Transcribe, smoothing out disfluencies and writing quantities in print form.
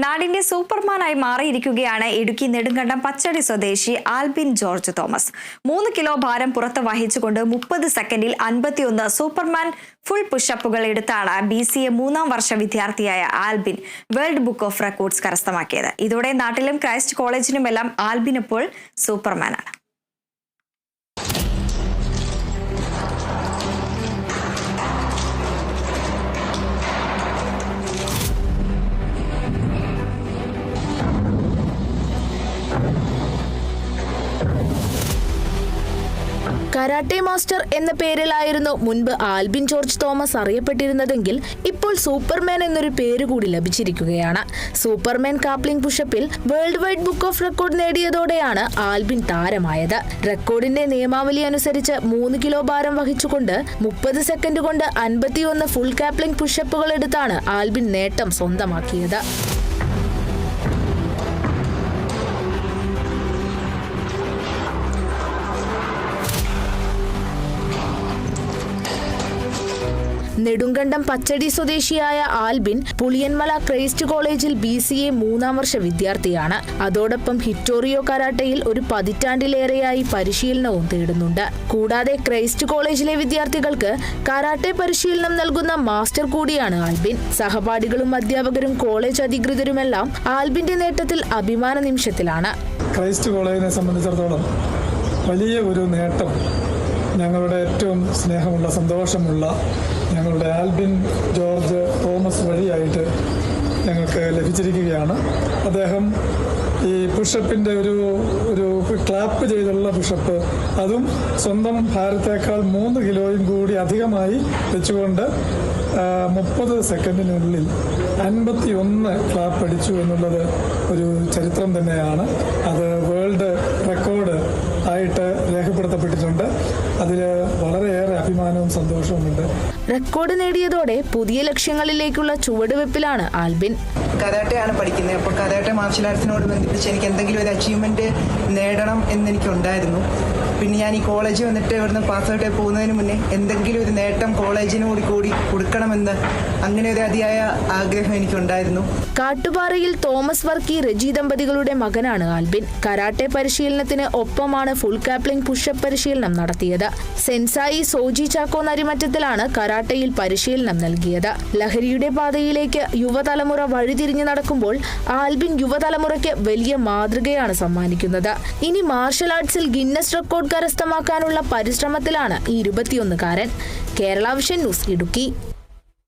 നാടിന്റെ സൂപ്പർമാനായി മാറിയിരിക്കുകയാണ് ഇടുക്കി നെടുങ്കണ്ടം പച്ചടി സ്വദേശി ആൽബിൻ ജോർജ് തോമസ്. 3 കിലോ ഭാരം പുറത്ത് വഹിച്ചുകൊണ്ട് 30 സെക്കൻഡിൽ 51 സൂപ്പർമാൻ ഫുൾ പുഷപ്പുകൾ എടുത്താണ് BCA 3-ാം വർഷ വിദ്യാർത്ഥിയായ Albin world book of records കരസ്ഥമാക്കിയത്. ഇതോടെ നാട്ടിലും ക്രൈസ്റ്റ് കോളേജിനുമെല്ലാം ആൽബിൻ ഇപ്പോൾ സൂപ്പർമാനാണ്. കരാട്ടെ മാസ്റ്റർ എന്ന പേരിലായിരുന്നു മുൻപ് ആൽബിൻ ജോർജ് തോമസ് അറിയപ്പെട്ടിരുന്നതെങ്കിൽ ഇപ്പോൾ സൂപ്പർമാൻ എന്നൊരു പേര് കൂടി ലഭിച്ചിരിക്കുകയാണ്. സൂപ്പർമാൻ കാപ്ലിംഗ് പുഷപ്പിൽ world wide book of record നേടിയതോടെയാണ് ആൽബിൻ താരമായത്. റെക്കോർഡിന്റെ നിയമാവലി അനുസരിച്ച് 3 കിലോ ഭാരം വഹിച്ചുകൊണ്ട് 30 സെക്കൻഡ് കൊണ്ട് 51 ഫുൾ കാപ്ലിംഗ് പുഷപ്പുകൾ എടുത്താണ് ആൽബിൻ നേട്ടം സ്വന്തമാക്കിയത്. നെടുങ്കണ്ടം പച്ചടി സ്വദേശിയായ ആൽബിൻ പുളിയന്മല ക്രൈസ്റ്റ് കോളേജിൽ BCA 3-ാം വർഷ വിദ്യാർത്ഥിയാണ്. അതോടൊപ്പം ഹിറ്റോറിയോ കരാട്ടയിൽ ഒരു പതിറ്റാണ്ടിലേറെയായി പരിശീലനവും തേടുന്നുണ്ട്. കൂടാതെ ക്രൈസ്റ്റ് കോളേജിലെ വിദ്യാർത്ഥികൾക്ക് കരാട്ടെ പരിശീലനം നൽകുന്ന മാസ്റ്റർ കൂടിയാണ് ആൽബിൻ. സഹപാഠികളും അധ്യാപകരും കോളേജ് അധികൃതരുമെല്ലാം ആൽബിന്റെ നേട്ടത്തിൽ അഭിമാന നിമിഷത്തിലാണ്. ക്രൈസ്റ്റ് കോളേജിനെ സംബന്ധിച്ചിടത്തോളം വലിയ ഒരു നേട്ടം ഞങ്ങളുടെ ഏറ്റവും സ്നേഹമുള്ള സന്തോഷമുള്ള ഞങ്ങളുടെ ആൽബിൻ ജോർജ് തോമസ് വഴിയായിട്ട് ഞങ്ങൾക്ക് ലഭിച്ചിരിക്കുകയാണ്. അദ്ദേഹം ഈ പുഷപ്പിൻ്റെ ഒരു ക്ലാപ്പ് ചെയ്തുള്ള പുഷപ്പ്, അതും സ്വന്തം ഭാരത്തേക്കാൾ 3 കിലോയും കൂടി അധികമായി വെച്ചുകൊണ്ട് 30 സെക്കൻഡിനുള്ളിൽ 51 ക്ലാപ്പ് അടിച്ചു എന്നുള്ളത് ഒരു ചരിത്രം തന്നെയാണ്. അത് വേൾഡ് റെക്കോർഡ് ആയിട്ട് രേഖപ്പെടുത്തപ്പെട്ടിട്ടുണ്ട്. അതിൽ വളരെയേറെ അഭിമാനവും സന്തോഷവുമുണ്ട്. റെക്കോർഡ് നേടിയതോടെ പുതിയ ലക്ഷ്യങ്ങളിലേക്കുള്ള ചുവടുവെപ്പിലാണ് ആൽബിൻ. കരാട്ടയാണ് പഠിക്കുന്നത്. അപ്പോൾ കരാട്ടെ മാർഷൽ ആർട്സിനോട് ബന്ധിപ്പിച്ച് എനിക്ക് എന്തെങ്കിലും ഒരു അച്ചീവ്മെന്റ് നേടണം എന്നെനിക്കുണ്ടായിരുന്നു. പിന്നെ ഞാൻ ഈ കോളേജിൽ വന്നിട്ട് ഇവിടുന്ന് പാസ് ഔട്ടായി പോകുന്നതിന് മുന്നേ എന്തെങ്കിലും ഒരു നേട്ടം കോളേജിനോട് കൂടി കൊടുക്കണമെന്ന് അങ്ങനെ ഒരു അതിയായ ആഗ്രഹം എനിക്കുണ്ടായിരുന്നു. കാട്ടുപാറയിൽ തോമസ് വർക്കി റെജി ദമ്പതികളുടെ മകനാണ് ആൽബിൻ. കരാട്ടെ പരിശീലനത്തിന് ഒപ്പമാണ് ഫുൾ കാപ്ലിംഗ് പുഷപ്പ് പരിശീലനം നടത്തിയത്. സെൻസായി സോജി ചാക്കോ നരിമറ്റത്തിലാണ് കരാട്ടയിൽ പരിശീലനം നൽകിയത്. ലഹരിയുടെ പാതയിലേക്ക് യുവതലമുറ വഴിതിരിഞ്ഞു നടക്കുമ്പോൾ ആൽബിൻ യുവതലമുറയ്ക്ക് വലിയ മാതൃകയാണ് സമ്മാനിക്കുന്നത്. ഇനി മാർഷൽ ആർട്സിൽ ഗിന്നസ് റെക്കോർഡ് കരസ്ഥമാക്കാനുള്ള പരിശ്രമത്തിലാണ് ഈ 21-കാരൻ. Kerala vision news, Idukki.